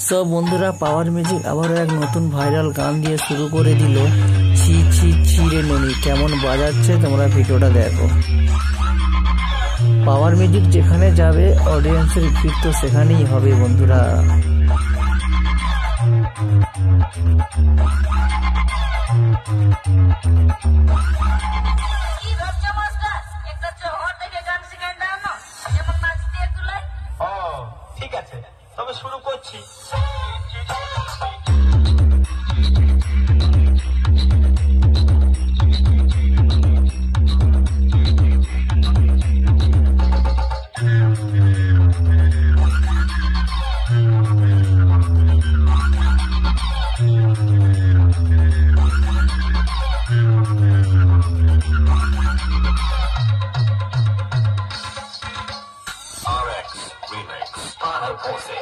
সব বন্ধুরা, power music আবারও এক নতুন ভাইরাল গান দিয়ে শুরু করে দিল। ছি ছি ছি রে ননি, কেমন বাজাচ্ছে তোমরা ভিডিওটা দেখো। পাওয়ার মিউজিক যেখানে যাবে অডিয়েন্সের ভিড় তো সেখানেই হবে বন্ধুরা। ঠিক আছে, তবে শুরু করছি। RX Remix Final Pose.